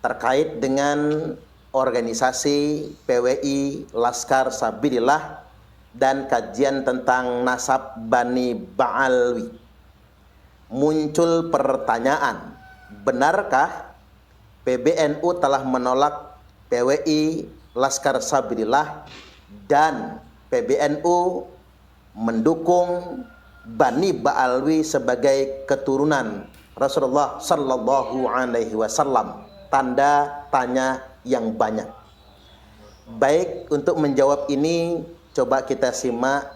terkait dengan organisasi PWI Laskar Sabilillah dan kajian tentang nasab Bani Ba'alwi. Muncul pertanyaan, benarkah PBNU telah menolak PWI Laskar Sabilillah dan PBNU mendukung Bani Ba'alwi sebagai keturunan Rasulullah Sallallahu Alaihi Wasallam? Tanda tanya yang banyak. Baik, untuk menjawab ini coba kita simak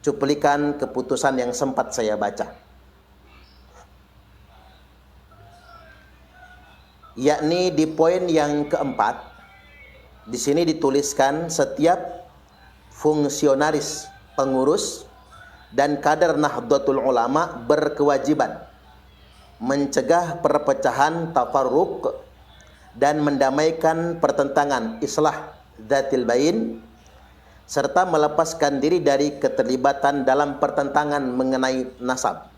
cuplikan keputusan yang sempat saya baca, yakni di poin yang keempat. Di sini dituliskan setiap fungsionaris, pengurus dan kader Nahdlatul Ulama berkewajiban mencegah perpecahan, tafarruq, dan mendamaikan pertentangan, islah dzatil bain, serta melepaskan diri dari keterlibatan dalam pertentangan mengenai nasab,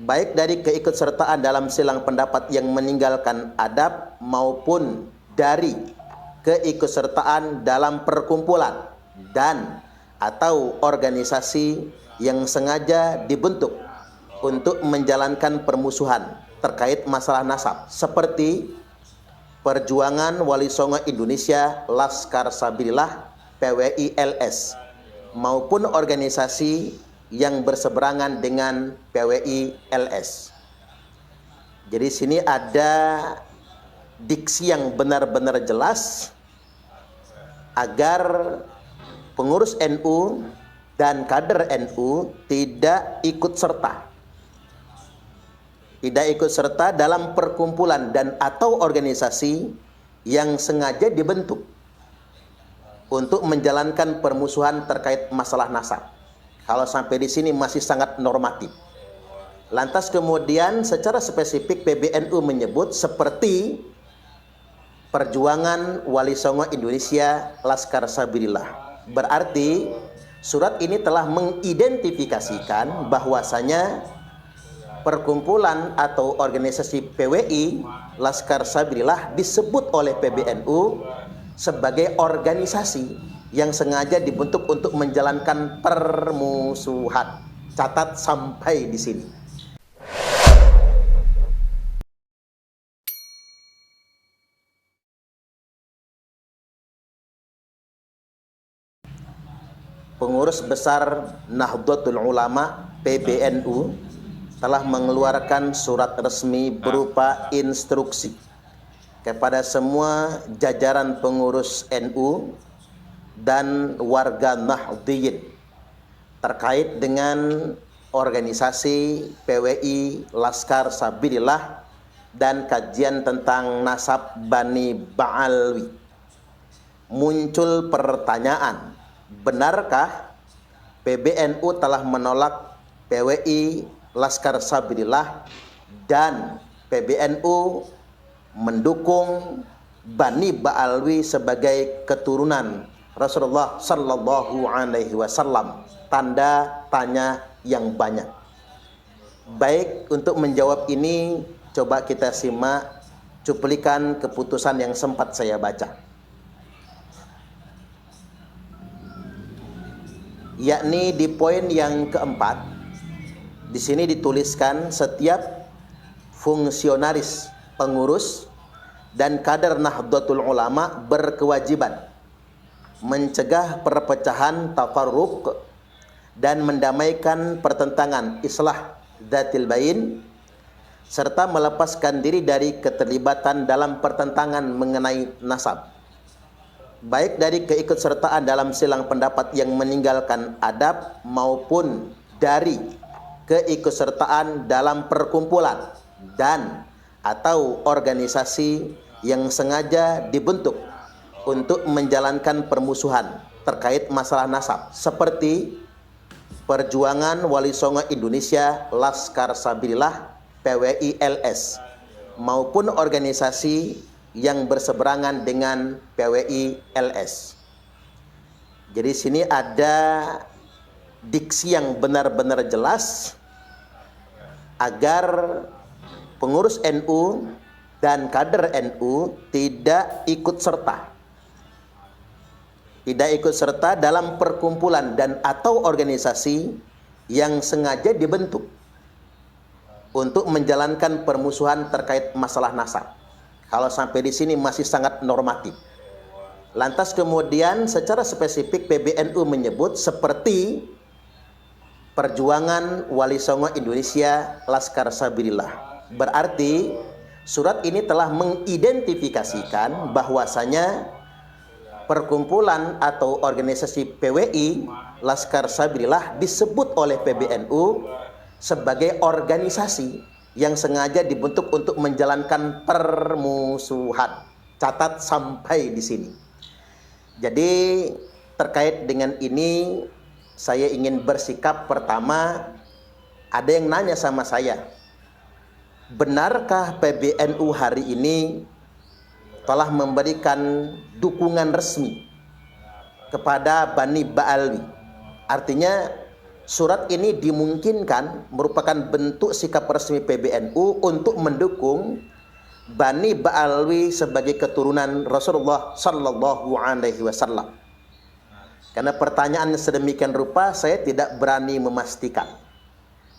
baik dari keikutsertaan dalam silang pendapat yang meninggalkan adab maupun dari keikutsertaan dalam perkumpulan dan atau organisasi yang sengaja dibentuk untuk menjalankan permusuhan terkait masalah nasab, seperti Perjuangan Wali Songo Indonesia Laskar Sabilillah PWI LS maupun organisasi yang berseberangan dengan PWI LS. Jadi sini ada diksi yang benar-benar jelas agar pengurus NU dan kader NU tidak ikut serta dalam perkumpulan dan atau organisasi yang sengaja dibentuk untuk menjalankan permusuhan terkait masalah nasab. Kalau sampai di sini masih sangat normatif. Lantas kemudian secara spesifik PBNU menyebut seperti Perjuangan Wali Songo Indonesia Laskar Sabilillah. Berarti surat ini telah mengidentifikasikan bahwasanya perkumpulan atau organisasi PWI Laskar Sabilillah disebut oleh PBNU sebagai organisasi yang sengaja dibentuk untuk menjalankan permusuhan. Catat sampai di sini. Pengurus besar Nahdlatul Ulama PBNU telah mengeluarkan surat resmi berupa instruksi kepada semua jajaran pengurus NU dan warga Nahdliyin terkait dengan organisasi PWI Laskar Sabilillah dan kajian tentang nasab Bani Ba'alwi. Muncul pertanyaan, benarkah PBNU telah menolak PWI Laskar Sabilillah dan PBNU mendukung Bani Ba'alwi sebagai keturunan Rasulullah Sallallahu Alaihi Wasallam? Tanda tanya yang banyak. Baik, untuk menjawab ini coba kita simak cuplikan keputusan yang sempat saya baca, yakni di poin yang keempat. Di sini dituliskan setiap fungsionaris, pengurus dan kader Nahdlatul Ulama berkewajiban mencegah perpecahan, tafarruq, dan mendamaikan pertentangan, islah dzatil bain, serta melepaskan diri dari keterlibatan dalam pertentangan mengenai nasab, baik dari keikutsertaan dalam silang pendapat yang meninggalkan adab maupun dari keikutsertaan dalam perkumpulan dan atau organisasi yang sengaja dibentuk untuk menjalankan permusuhan terkait masalah nasab, seperti Perjuangan Wali Songo Indonesia Laskar Sabilillah PWI LS maupun organisasi yang berseberangan dengan PWI LS. Jadi sini ada diksi yang benar-benar jelas agar pengurus NU dan kader NU tidak ikut serta dalam perkumpulan dan atau organisasi yang sengaja dibentuk untuk menjalankan permusuhan terkait masalah nasab. Kalau sampai di sini masih sangat normatif. Lantas kemudian secara spesifik PBNU menyebut seperti Perjuangan Wali Songo Indonesia Laskar Sabilillah. Berarti surat ini telah mengidentifikasikan bahwasanya perkumpulan atau organisasi PWI Laskar Sabilillah disebut oleh PBNU sebagai organisasi yang sengaja dibentuk untuk menjalankan permusuhan. Catat sampai di sini. Jadi terkait dengan ini saya ingin bersikap. Pertama, ada yang nanya sama saya, benarkah PBNU hari ini telah memberikan dukungan resmi kepada Bani Ba'alwi? Artinya surat ini dimungkinkan merupakan bentuk sikap resmi PBNU untuk mendukung Bani Ba'alwi sebagai keturunan Rasulullah Sallallahu Alaihi Wasallam. Karena pertanyaannya sedemikian rupa, saya tidak berani memastikan.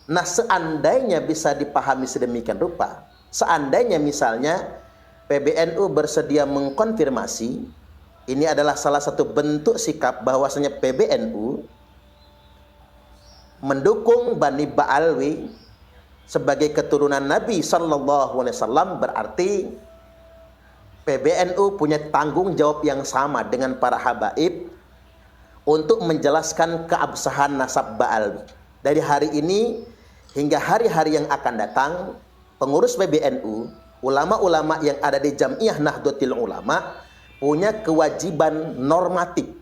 Nah, seandainya bisa dipahami sedemikian rupa, seandainya misalnya PBNU bersedia mengkonfirmasi, ini adalah salah satu bentuk sikap bahwasanya PBNU mendukung Bani Ba'alwi sebagai keturunan Nabi Sallallahu Alaihi Wasallam, berarti PBNU punya tanggung jawab yang sama dengan para habaib untuk menjelaskan keabsahan nasab Ba'alwi. Dari hari ini hingga hari-hari yang akan datang, pengurus PBNU, ulama-ulama yang ada di Jam'iyah Nahdlatul Ulama punya kewajiban normatif,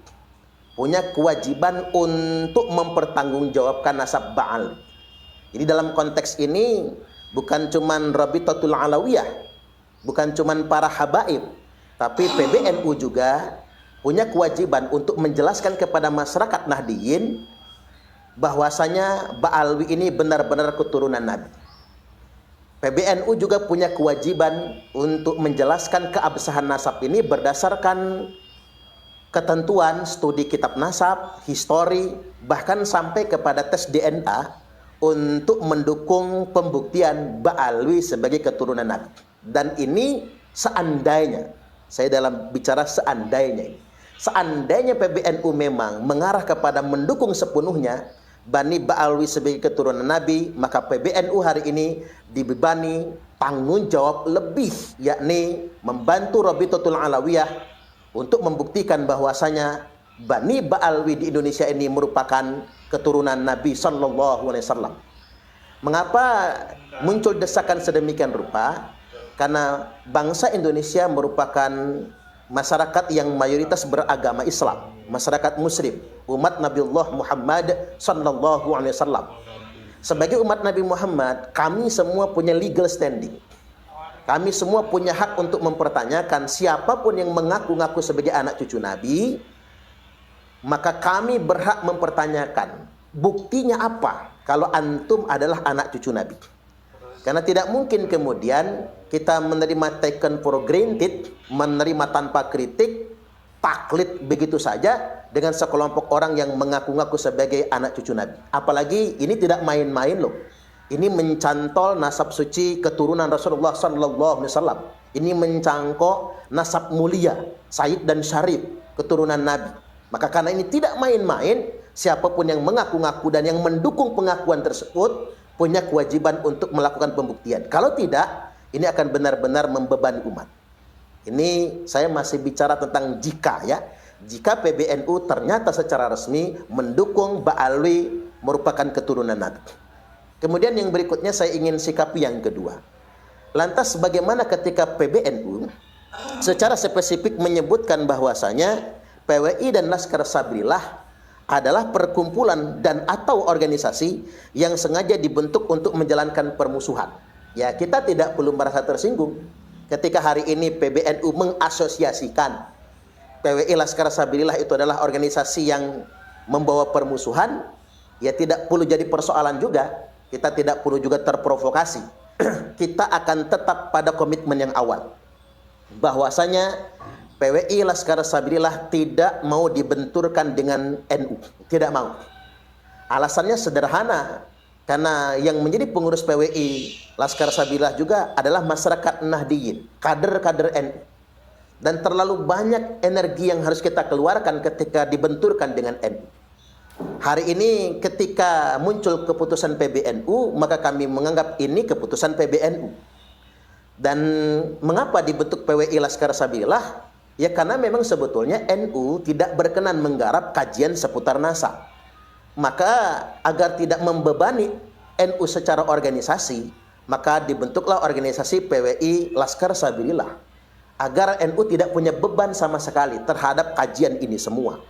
punya kewajiban untuk mempertanggungjawabkan nasab Ba'alwi. Jadi dalam konteks ini bukan cuman Rabitatul Alawiyah, bukan cuman para habaib, tapi PBNU juga punya kewajiban untuk menjelaskan kepada masyarakat Nahdiyin bahwasanya Ba'alwi ini benar-benar keturunan Nabi. PBNU juga punya kewajiban untuk menjelaskan keabsahan nasab ini berdasarkan ketentuan studi kitab nasab, histori, bahkan sampai kepada tes DNA untuk mendukung pembuktian Ba'alwi sebagai keturunan Nabi. Dan ini seandainya, saya dalam bicara seandainya ini, seandainya PBNU memang mengarah kepada mendukung sepenuhnya Bani Ba'alwi sebagai keturunan Nabi, maka PBNU hari ini dibebani tanggung jawab lebih, yakni membantu Rabitatul Alawiyah untuk membuktikan bahwasanya Bani Ba'alwi di Indonesia ini merupakan keturunan Nabi Sallallahu Alaihi Wasallam. Mengapa muncul desakan sedemikian rupa? Karena bangsa Indonesia merupakan masyarakat yang mayoritas beragama Islam, masyarakat muslim, umat Nabiullah Muhammad Sallallahu Alaihi Wasallam. Sebagai umat Nabi Muhammad, kami semua punya legal standing. Kami semua punya hak untuk mempertanyakan siapapun yang mengaku-ngaku sebagai anak cucu Nabi, maka kami berhak mempertanyakan buktinya apa kalau antum adalah anak cucu Nabi. Karena tidak mungkin kemudian kita menerima taken for granted, menerima tanpa kritik, taklid begitu saja dengan sekelompok orang yang mengaku-ngaku sebagai anak cucu Nabi. Apalagi ini tidak main-main loh. Ini mencantol nasab suci keturunan Rasulullah Sallallahu Alaihi Wasallam. Ini mencangkok nasab mulia, Said dan Syarif, keturunan Nabi. Maka karena ini tidak main-main, siapapun yang mengaku-ngaku dan yang mendukung pengakuan tersebut punya kewajiban untuk melakukan pembuktian. Kalau tidak, ini akan benar-benar membebani umat. Ini saya masih bicara tentang jika ya. Jika PBNU ternyata secara resmi mendukung Ba'alwi merupakan keturunan Nabi. Kemudian yang berikutnya saya ingin sikapi yang kedua. Lantas bagaimana ketika PBNU secara spesifik menyebutkan bahwasanya PWI dan Laskar Sabilillah adalah perkumpulan dan atau organisasi yang sengaja dibentuk untuk menjalankan permusuhan. Ya, kita tidak perlu merasa tersinggung ketika hari ini PBNU mengasosiasikan PWI Laskar Sabilillah itu adalah organisasi yang membawa permusuhan. Ya tidak perlu jadi persoalan juga. Kita tidak perlu juga terprovokasi. kita akan tetap pada komitmen yang awal, bahwasanya PWI Laskar Sabilillah tidak mau dibenturkan dengan NU, tidak mau. Alasannya sederhana, karena yang menjadi pengurus PWI Laskar Sabilillah juga adalah masyarakat Nahdiyin, kader-kader NU. Dan terlalu banyak energi yang harus kita keluarkan ketika dibenturkan dengan NU. Hari ini ketika muncul keputusan PBNU, maka kami menganggap ini keputusan PBNU. Dan mengapa dibentuk PWI Laskar Sabilillah? Ya karena memang sebetulnya NU tidak berkenan menggarap kajian seputar NASA. Maka agar tidak membebani NU secara organisasi, maka dibentuklah organisasi PWI Laskar Sabilillah, agar NU tidak punya beban sama sekali terhadap kajian ini semua.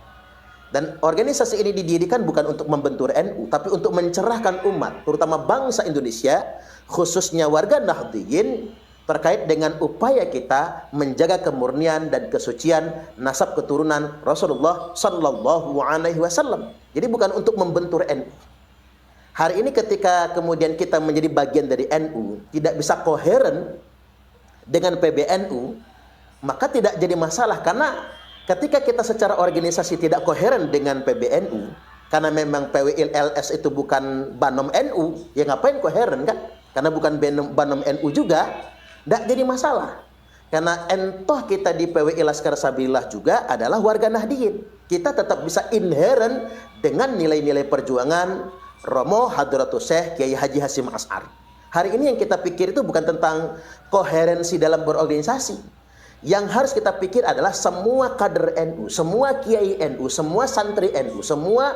Dan organisasi ini didirikan bukan untuk membentur NU, tapi untuk mencerahkan umat, terutama bangsa Indonesia, khususnya warga Nahdiyin, terkait dengan upaya kita menjaga kemurnian dan kesucian nasab keturunan Rasulullah Sallallahu Alaihi Wasallam. Jadi bukan untuk membentur NU. Hari ini ketika kemudian kita menjadi bagian dari NU, tidak bisa koheren dengan PBNU, maka tidak jadi masalah. Karena ketika kita secara organisasi tidak koheren dengan PBNU, karena memang PWILS itu bukan banom NU, ya ngapain koheren kan? Karena bukan banom NU juga. Tidak jadi masalah. Karena entoh kita di PWI Laskar Sabilillah juga adalah warga Nahdiyin. Kita tetap bisa inheren dengan nilai-nilai perjuangan Romo Hadratus Syekh Kiai Haji Hasyim Asy'ari. Hari ini yang kita pikir itu bukan tentang koherensi dalam berorganisasi. Yang harus kita pikir adalah semua kader NU, semua kiai NU, semua santri NU, semua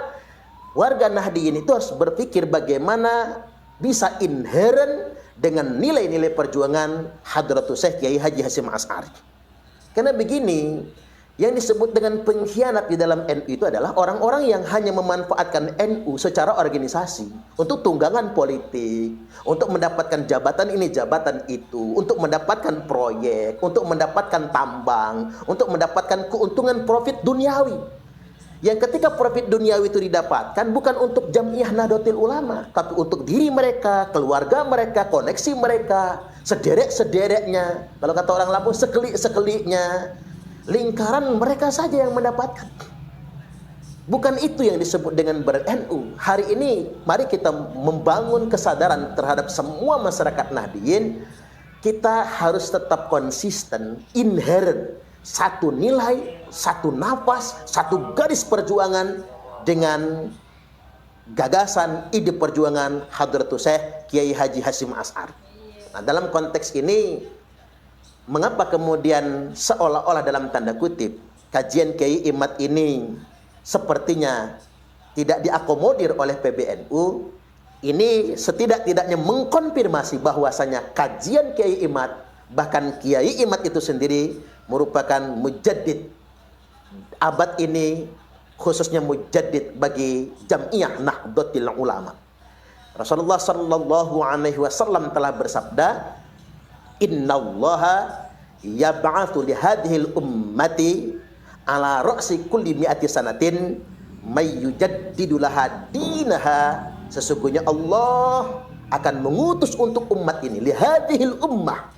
warga Nahdiyin itu harus berpikir bagaimana bisa inheren dengan nilai-nilai perjuangan Hadratus Syekh Kiai Haji Hasyim Asy'ari. Karena begini, yang disebut dengan pengkhianat di dalam NU itu adalah orang-orang yang hanya memanfaatkan NU secara organisasi untuk tunggangan politik, untuk mendapatkan jabatan ini, jabatan itu, untuk mendapatkan proyek, untuk mendapatkan tambang, untuk mendapatkan keuntungan profit duniawi. Yang ketika profit duniawi itu didapatkan bukan untuk Jam'iyah Nahdlatul Ulama, tapi untuk diri mereka, keluarga mereka, koneksi mereka, sederek-sedereknya, kalau kata orang Lampung sekelik-sekeliknya, lingkaran mereka saja yang mendapatkan. Bukan itu yang disebut dengan ber-NU. Hari ini mari kita membangun kesadaran terhadap semua masyarakat Nahdiyin. Kita harus tetap konsisten, inherent, satu nilai, satu nafas, satu garis perjuangan dengan gagasan ide perjuangan Hadratus Syekh Kiai Haji Hasyim Asy'ari. Nah, dalam konteks ini, mengapa kemudian seolah-olah dalam tanda kutip kajian Kiai Imad ini sepertinya tidak diakomodir oleh PBNU? Ini setidak-tidaknya mengkonfirmasi bahwasanya kajian Kiai Imad, bahkan Kiai Imad itu sendiri merupakan mujaddid abad ini, khususnya mujaddid bagi Jam'iyah Nahdlatul Ulama. Rasulullah Sallallahu Alaihi Wasallam telah bersabda, Innallaha yab'atsu li hadhil ummati ala ra'si kulli mi'ati sanatin may yujaddidu laha dinaha. Sesungguhnya Allah akan mengutus untuk umat ini, li hadhil ummah,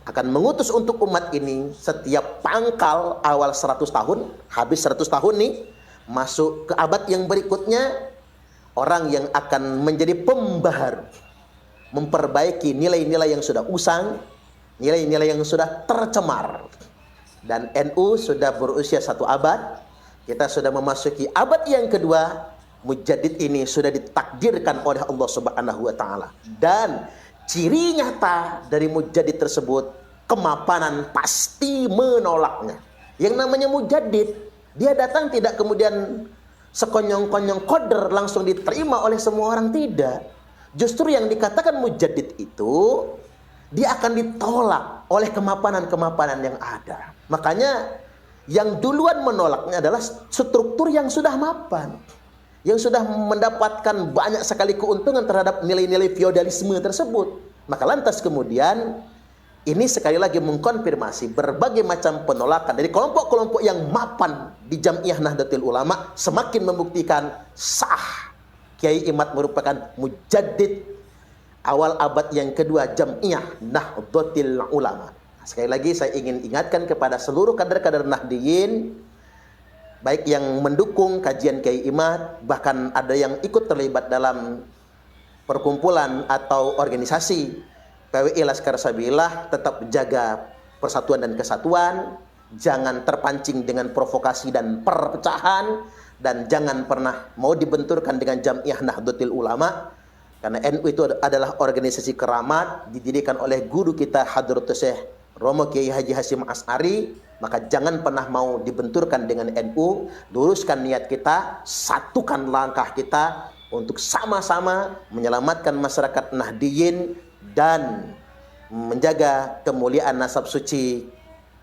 akan mengutus untuk umat ini setiap pangkal awal 100 tahun, habis 100 tahun nih, masuk ke abad yang berikutnya, orang yang akan menjadi pembaharu, memperbaiki nilai-nilai yang sudah usang, nilai-nilai yang sudah tercemar. Dan NU sudah berusia 1 abad, kita sudah memasuki abad yang kedua, mujaddid ini sudah ditakdirkan oleh Allah Subhanahu wa taala. Dan ciri nyata dari mujaddid tersebut, kemapanan pasti menolaknya. Yang namanya mujaddid, dia datang tidak kemudian sekonyong-konyong koder langsung diterima oleh semua orang, tidak. Justru yang dikatakan mujaddid itu, dia akan ditolak oleh kemapanan-kemapanan yang ada. Makanya yang duluan menolaknya adalah struktur yang sudah mapan, yang sudah mendapatkan banyak sekali keuntungan terhadap nilai-nilai feodalisme tersebut. Maka lantas kemudian ini sekali lagi mengkonfirmasi berbagai macam penolakan dari kelompok-kelompok yang mapan di Jam'iyah Nahdlatul Ulama, semakin membuktikan sah Kiai Imad merupakan mujaddid awal abad yang kedua, Jam'iyah Nahdlatul Ulama. Sekali lagi saya ingin ingatkan kepada seluruh kader-kader Nahdiyin, baik yang mendukung kajian Kiai Imad, bahkan ada yang ikut terlibat dalam perkumpulan atau organisasi PWI Laskar Sabilillah, tetap jaga persatuan dan kesatuan, jangan terpancing dengan provokasi dan perpecahan, dan jangan pernah mau dibenturkan dengan Jam'iyah Nahdlatul Ulama, karena NU itu adalah organisasi keramat, didirikan oleh guru kita Hadratus Syekh Romo Kiai Haji Hasyim Asy'ari. Maka jangan pernah mau dibenturkan dengan NU. Luruskan niat kita, satukan langkah kita untuk sama-sama menyelamatkan masyarakat Nahdiyin dan menjaga kemuliaan nasab suci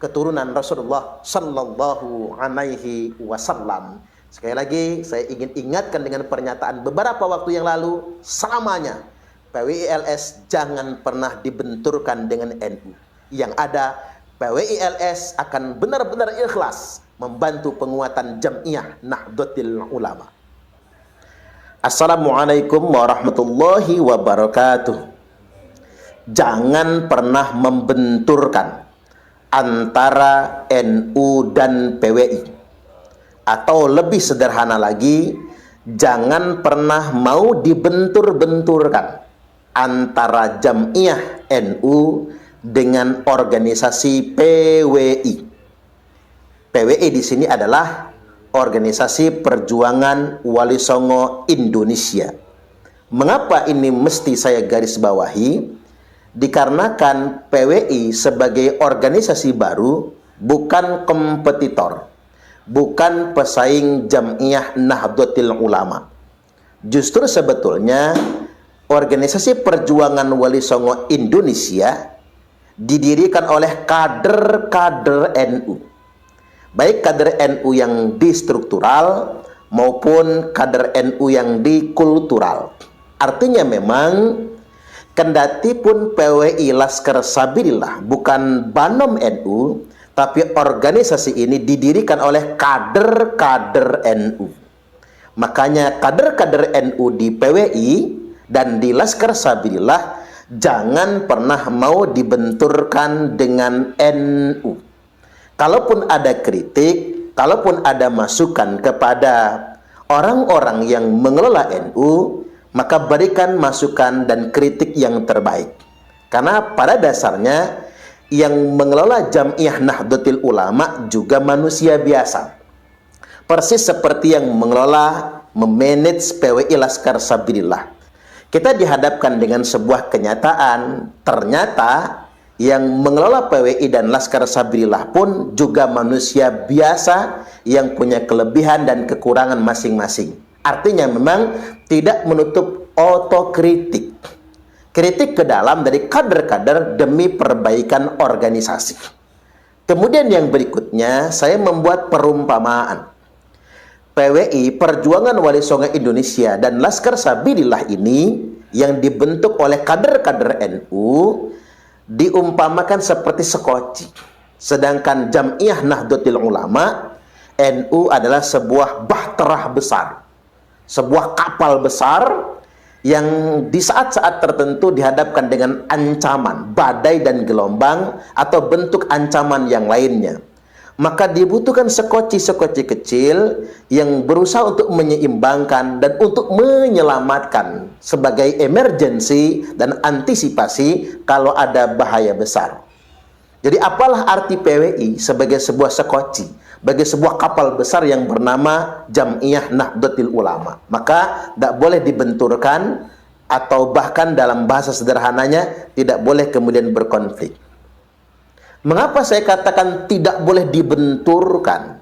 keturunan Rasulullah sallallahu alaihi wasallam. Sekali lagi saya ingin ingatkan dengan pernyataan beberapa waktu yang lalu, selamanya PWI-LS jangan pernah dibenturkan dengan NU. Yang ada, PWI-LS akan benar-benar ikhlas membantu penguatan Jam'iyah Nahdlatul Ulama. Assalamualaikum warahmatullahi wabarakatuh. Jangan pernah membenturkan antara NU dan PWI. Atau lebih sederhana lagi, jangan pernah mau dibentur-benturkan antara Jam'iyah NU dengan organisasi PWI. PWI di sini adalah Organisasi Perjuangan Wali Songo Indonesia. Mengapa ini mesti saya garis bawahi? Dikarenakan PWI sebagai organisasi baru bukan kompetitor, bukan pesaing Jam'iyah Nahdlatul Ulama. Justru sebetulnya Organisasi Perjuangan Wali Songo Indonesia didirikan oleh kader-kader NU. Baik kader NU yang di struktural maupun kader NU yang di kultural. Artinya memang kendati pun PWI Laskar Sabilillah bukan banom NU, tapi organisasi ini didirikan oleh kader-kader NU. Makanya kader-kader NU di PWI dan di Laskar Sabilillah jangan pernah mau dibenturkan dengan NU. Kalaupun ada kritik, kalaupun ada masukan kepada orang-orang yang mengelola NU, maka berikan masukan dan kritik yang terbaik. Karena pada dasarnya yang mengelola Jam'iyah Nahdlatul Ulama juga manusia biasa. Persis seperti yang mengelola, memanage PWI Laskar Sabilillah. Kita dihadapkan dengan sebuah kenyataan, ternyata yang mengelola PWI dan Laskar Sabilillah pun juga manusia biasa yang punya kelebihan dan kekurangan masing-masing. Artinya memang tidak menutup otokritik. Kritik ke dalam dari kader-kader demi perbaikan organisasi. Kemudian yang berikutnya, saya membuat perumpamaan. PWI, Perjuangan Wali Songo Indonesia, dan Laskar Sabilillah ini yang dibentuk oleh kader-kader NU diumpamakan seperti sekoci. Sedangkan Jam'iyah Nahdlatul Ulama, NU adalah sebuah bahtera besar, sebuah kapal besar yang di saat-saat tertentu dihadapkan dengan ancaman, badai dan gelombang atau bentuk ancaman yang lainnya. Maka dibutuhkan sekoci-sekoci kecil yang berusaha untuk menyeimbangkan dan untuk menyelamatkan sebagai emergensi dan antisipasi kalau ada bahaya besar. Jadi apalah arti PWI sebagai sebuah sekoci, bagi sebuah kapal besar yang bernama Jam'iyah Nahdlatul Ulama. Maka tidak boleh dibenturkan, atau bahkan dalam bahasa sederhananya tidak boleh kemudian berkonflik. Mengapa saya katakan tidak boleh dibenturkan?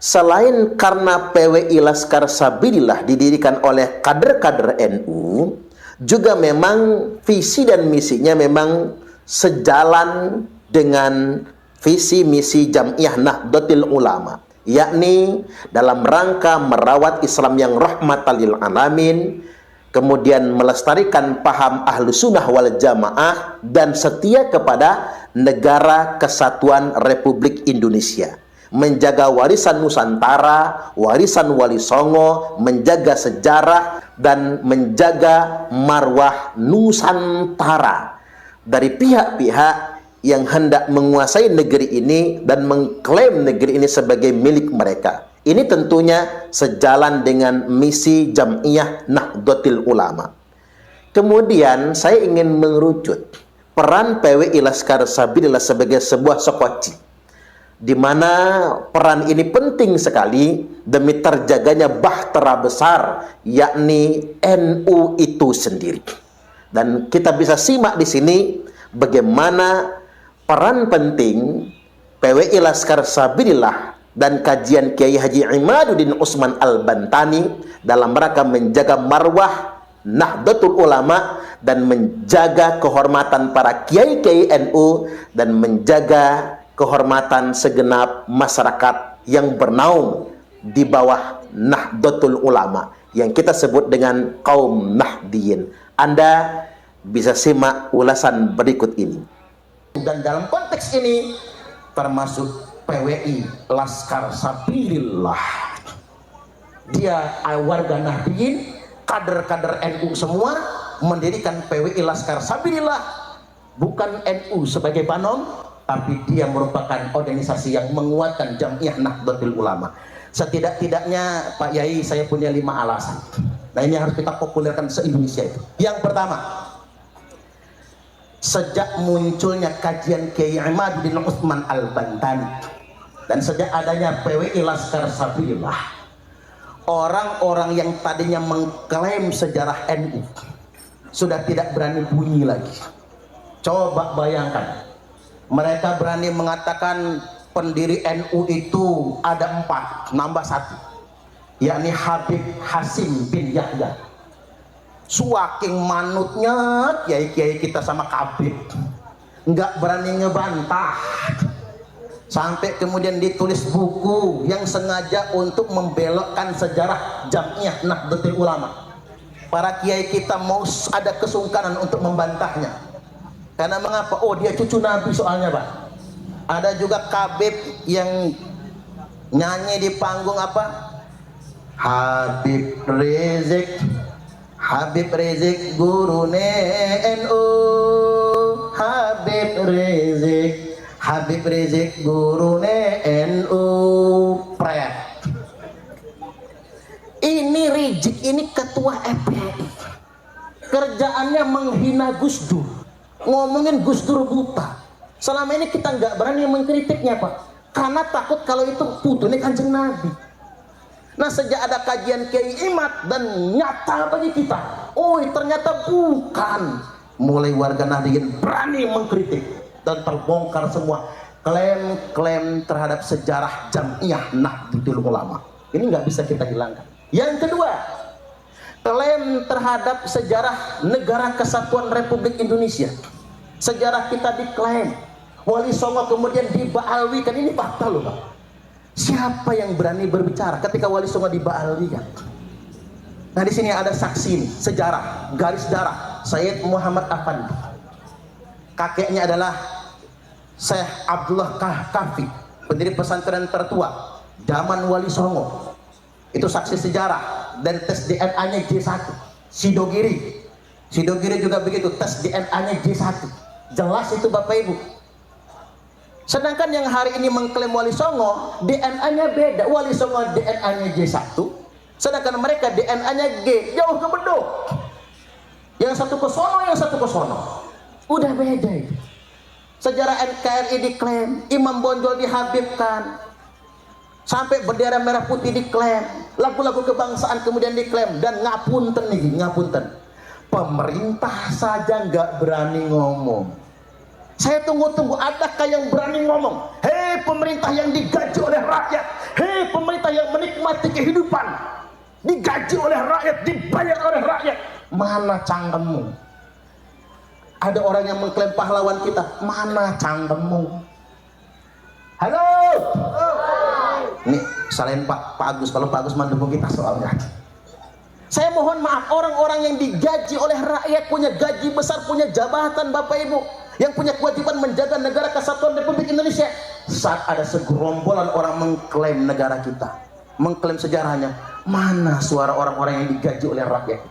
Selain karena PWI Laskar Sabilillah didirikan oleh kader-kader NU, juga memang visi dan misinya memang sejalan dengan visi misi Jam'iyah Nahdlatul Ulama, yakni dalam rangka merawat Islam yang rahmatan lil alamin, kemudian melestarikan paham ahlu sunnah wal jamaah, dan setia kepada negara kesatuan Republik Indonesia. menjaga warisan Nusantara, warisan Wali Songo, menjaga sejarah, dan menjaga marwah Nusantara dari pihak-pihak yang hendak menguasai negeri ini dan mengklaim negeri ini sebagai milik mereka. Ini tentunya sejalan dengan misi Jam'iyah Nahdlatul Ulama. Kemudian saya ingin mengerucut peran PWI Laskar Sabilillah sebagai sebuah sekoci, di mana peran ini penting sekali demi terjaganya bahtera besar, yakni NU itu sendiri. Dan kita bisa simak di sini bagaimana peran penting PWI Laskar Sabilillah dan kajian Kiai Haji Imaduddin Usman Al-Bantani dalam rangka menjaga marwah Nahdlatul Ulama dan menjaga kehormatan para kiai-kiai NU dan menjaga kehormatan segenap masyarakat yang bernaung di bawah Nahdlatul Ulama yang kita sebut dengan kaum Nahdiyin. Anda bisa simak ulasan berikut ini. Dan dalam konteks ini termasuk PWI Laskar Sabilillah, dia warga Nahdiyin, kader-kader NU semua mendirikan PWI Laskar Sabilillah, bukan NU sebagai panom, tapi dia merupakan organisasi yang menguatkan Jam'iyah Nahdlatul Ulama. Setidak-tidaknya Pak Yai, saya punya 5 alasan. Nah, ini harus kita populerkan se-Indonesia itu. Yang pertama, sejak munculnya kajian Kiai Imaduddin Usman Al-Bantani dan sejak adanya PWI Laskar Sabilillah, orang-orang yang tadinya mengklaim sejarah NU sudah tidak berani bunyi lagi. Coba bayangkan, mereka berani mengatakan pendiri NU itu ada 4, nambah 1, yakni Habib Hasim bin Yahya. Saking manutnya kiai-kiai kita sama Habib, nggak berani ngebantah. Sampai kemudian ditulis buku yang sengaja untuk membelokkan sejarah Jam'iyah Nahdlatul Ulama. Para kiai kita mau ada kesungkanan untuk membantahnya. Karena mengapa? Oh, dia cucu Nabi soalnya, Pak. Ada juga Habib yang nyanyi di panggung apa? Habib Rizik gurune NU, Habib Rizik gurune NU. Pret. Ini Rizik ini ketua FPI, kerjaannya menghina Gus Dur, ngomongin Gus Dur buta. Selama ini kita nggak berani mengkritiknya, Pak, karena takut kalau itu putunya Kanjeng Nabi. Nah, sejak ada kajian Kiai Imad dan nyata bagi kita, oh ternyata bukan, mulai warga Nahdliyin berani mengkritik dan terbongkar semua klaim-klaim terhadap sejarah Jam'iyah Nahdlatul Ulama. Ini nggak bisa kita hilangkan. Yang kedua, klaim terhadap sejarah Negara Kesatuan Republik Indonesia. Sejarah kita diklaim, Wali Songo kemudian dibaalwikan. Ini fakta loh, Pak. Siapa yang berani berbicara ketika Wali Songo dibaalwikan? Nah, di sini ada saksi sejarah, garis darah Sayyid Muhammad Afandi. Kakeknya adalah Syekh Abdullah Kahfi, pendiri pesantren tertua zaman Wali Songo. Itu saksi sejarah. Dan tes DNA-nya J1. Sidogiri juga begitu, tes DNA-nya J1. Jelas itu Bapak Ibu. Sedangkan yang hari ini mengklaim Wali Songo, DNA-nya beda. Wali Songo DNA-nya J1, sedangkan mereka DNA-nya G, jauh ke beduk. Yang satu ke sono, yang satu ke sono. Udah beda itu. Sejarah NKRI diklaim, Imam Bonjol dihabibkan, sampai bendera merah putih diklaim, lagu-lagu kebangsaan kemudian diklaim. Dan ngapunten nih, ngapunten, pemerintah saja nggak berani ngomong. Saya tunggu-tunggu, adakah yang berani ngomong? Hei pemerintah yang digaji oleh rakyat, hei pemerintah yang menikmati kehidupan, digaji oleh rakyat, dibayar oleh rakyat, mana cangkemmu? Ada orang yang mengklaim pahlawan kita, mana cangkemmu? Halo? Nih, selain Pak Agus, kalau Pak Agus mendukung kita soalnya. Saya mohon maaf, orang-orang yang digaji oleh rakyat, punya gaji besar, punya jabatan Bapak Ibu, yang punya kewajiban menjaga negara kesatuan Republik Indonesia, saat ada segerombolan orang mengklaim negara kita, mengklaim sejarahnya, mana suara orang-orang yang digaji oleh rakyat?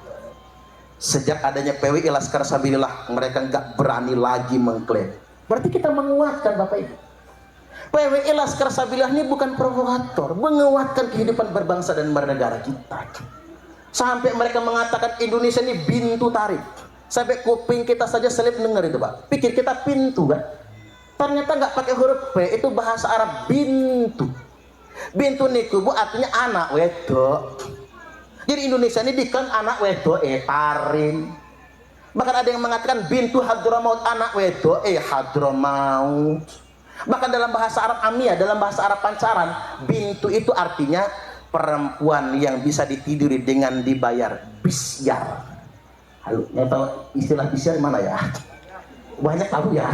Sejak adanya PWI Laskar Sabilillah, mereka nggak berani lagi mengklaim. Berarti kita menguatkan Bapak Ibu. PWI Laskar Sabilillah ini bukan provokator, menguatkan kehidupan berbangsa dan bernegara kita. Sampai mereka mengatakan Indonesia ini bintu tarik. Sampai kuping kita saja selip dengar itu Pak. Pikir kita pintu kan? Ternyata nggak pakai huruf P, itu bahasa Arab bintu. Bintu niku Bu artinya anak wedok. Jadi Indonesia ini dikan anak wedok tarin. Bahkan ada yang mengatakan bintu Hadramaut, anak wedok Hadramaut. Bahkan dalam bahasa Arab Amiyah, dalam bahasa Arab Pancaran, bintu itu artinya perempuan yang bisa ditiduri dengan dibayar bisyar. Halo, yang tahu istilah bisyar mana ya? Banyak tahu ya.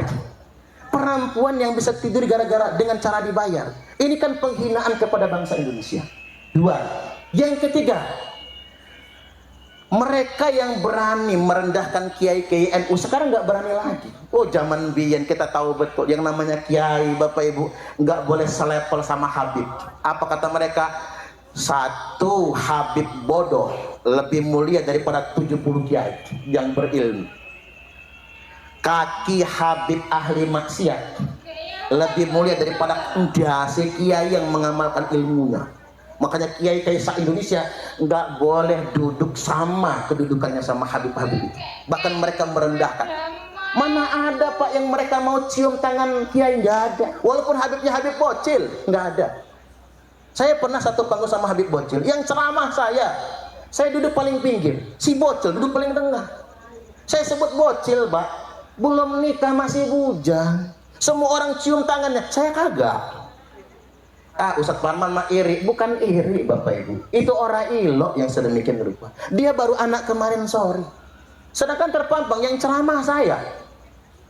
Perempuan yang bisa tidur gara-gara dengan cara dibayar. Ini kan penghinaan kepada bangsa Indonesia. Dua. Yang ketiga, mereka yang berani merendahkan kiai-kiai NU sekarang nggak berani lagi. Oh, zaman biyen kita tahu betul yang namanya kiai, Bapak Ibu, nggak boleh selevel sama Habib. Apa kata mereka? Satu Habib bodoh lebih mulia daripada 70 kiai yang berilmu. Kaki Habib ahli maksiat lebih mulia daripada endase kiai yang mengamalkan ilmunya. Makanya kiai-kiai se-Indonesia nggak boleh duduk sama kedudukannya sama Habib-Habib itu. Bahkan mereka merendahkan. Mana ada Pak yang mereka mau cium tangan kiai? Nggak ada. Walaupun Habibnya Habib bocil, nggak ada. Saya pernah satu panggung sama Habib bocil. Yang ceramah saya duduk paling pinggir. Si bocil duduk paling tengah. Saya sebut bocil Pak, belum nikah masih bujang. Semua orang cium tangannya, saya kagak. Ustadz Parman mah iri. Bukan iri Bapak Ibu, itu orang ilok yang sedemikian rupa. Dia baru anak kemarin sore, sedangkan terpampang yang ceramah saya.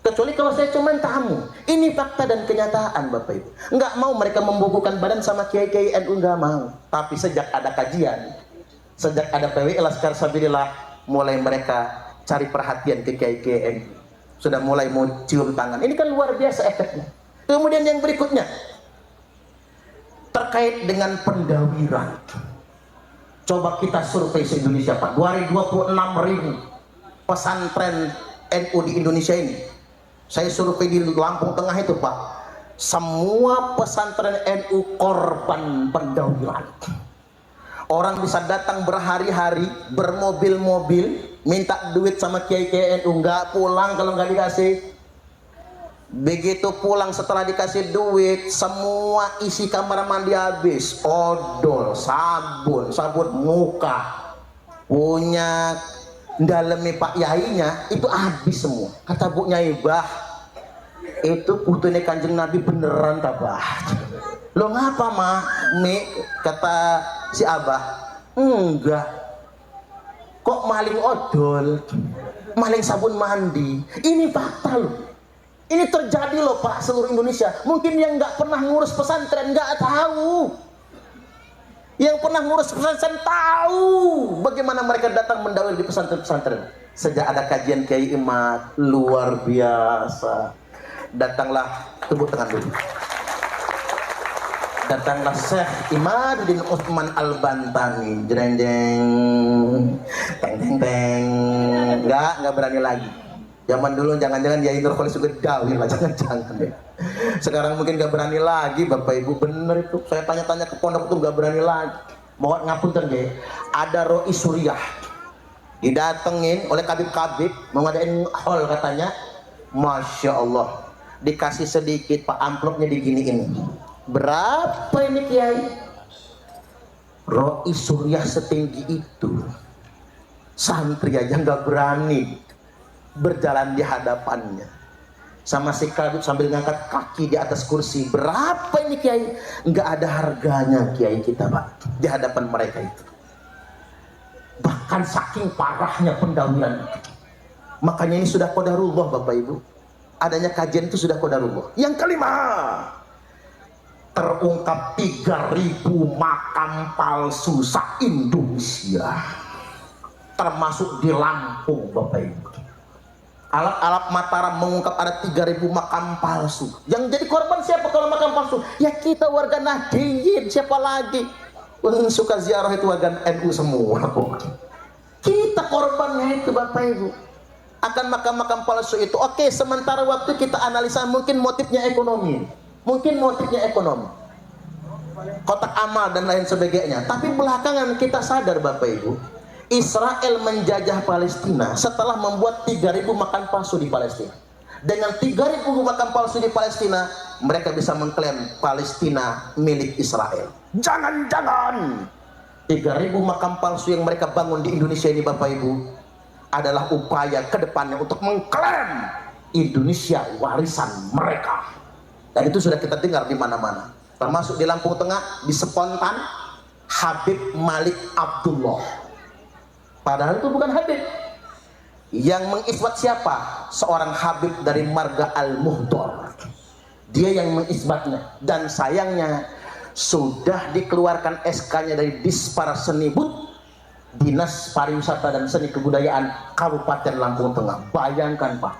Kecuali kalau saya cuma tamu. Ini fakta dan kenyataan Bapak Ibu. Nggak mau mereka membukukan badan sama kiai-kiai NU, nggak mau. Tapi sejak ada kajian, sejak ada PWI Laskar Sabilillah, mulai mereka cari perhatian ke kiai-kiai NU. Sudah mulai mau cium tangan. Ini kan luar biasa efeknya. Kemudian yang berikutnya, terkait dengan pendawiran. Coba kita survei se-Indonesia Pak, 226.000 pesantren NU di Indonesia ini. Saya survei di Lampung Tengah itu Pak, semua pesantren NU korban pendawiran. Orang bisa datang berhari-hari, bermobil-mobil, minta duit sama kiai-kiai NU, nggak pulang kalau nggak dikasih. Begitu pulang setelah dikasih duit, semua isi kamar mandi habis. Odol, sabun muka, punya dalemi Pak Yainya itu habis semua. Kata Bu Nyai, bah, itu putune Kanjeng Nabi beneran tabah. Lo ngapa mah? Kata si Abah, enggak. Kok maling odol, maling sabun mandi? Ini fakta loh. Ini terjadi loh Pak, seluruh Indonesia. Mungkin yang nggak pernah ngurus pesantren nggak tahu. Yang pernah ngurus pesantren tahu bagaimana mereka datang mendawil di pesantren-pesantren. Sejak ada kajian Kiai Imad, luar biasa. Datanglah, tepuk tangan dulu. Datanglah Syekh Imaduddin Utsman Al-Bantani, jeng jeng, teng teng teng. Nggak berani lagi. Zaman dulu jangan-jangan Yai Nur Khalis juga dawil lah, jangan-jangan deh. Sekarang mungkin gak berani lagi Bapak Ibu, bener itu. Saya tanya-tanya ke pondok itu gak berani lagi. Mohon ngapunten deh. Ada Roi Suriah didatengin oleh kabib-kabib, mau ngadain hall katanya. Masya Allah, dikasih sedikit Pak, amplopnya diginiin. Berapa ini Kiai? Roi Suriah setinggi itu, santri aja gak berani berjalan di hadapannya. Sama si kabib sambil ngangkat kaki di atas kursi. Berapa ini Kiai? Nggak ada harganya Kiai kita Pak di hadapan mereka itu. Bahkan saking parahnya pendawilan itu. Makanya ini sudah qadarullah Bapak Ibu. Adanya kajian itu sudah qadarullah. Yang kelima, terungkap 3.000 makam palsu se-Indonesia, termasuk di Lampung Bapak Ibu. Alat-alat Mataram mengungkap ada 3.000 makam palsu. Yang jadi korban siapa kalau makam palsu? Ya kita warga Nahdliyin, siapa lagi? Suka ziarah itu warga NU semua. Kita korbannya itu Bapak Ibu. Akan makam-makam palsu itu. Oke, sementara waktu kita analisa mungkin motifnya ekonomi. Mungkin motifnya ekonomi. Kotak amal dan lain sebagainya. Tapi belakangan kita sadar Bapak Ibu, Israel menjajah Palestina setelah membuat 3.000 makam palsu di Palestina. Dengan 3.000 makam palsu di Palestina, mereka bisa mengklaim Palestina milik Israel. Jangan-jangan 3.000 makam palsu yang mereka bangun di Indonesia ini Bapak Ibu adalah upaya kedepannya untuk mengklaim Indonesia warisan mereka. Dan itu sudah kita dengar di mana-mana, termasuk di Lampung Tengah, di Spontan, Habib Malik Abdullah. Padahal itu bukan Habib. Yang mengisbat siapa? Seorang Habib dari marga Al-Muhdor. Dia yang mengisbatnya. Dan sayangnya sudah dikeluarkan SK-nya dari Dispar Senibut, Dinas Pariwisata dan Seni Kebudayaan Kabupaten Lampung Tengah. Bayangkan Pak,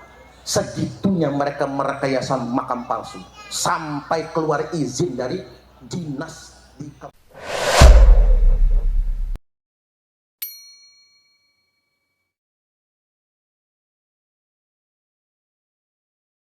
segitunya mereka merekayasa makam palsu sampai keluar izin dari dinas di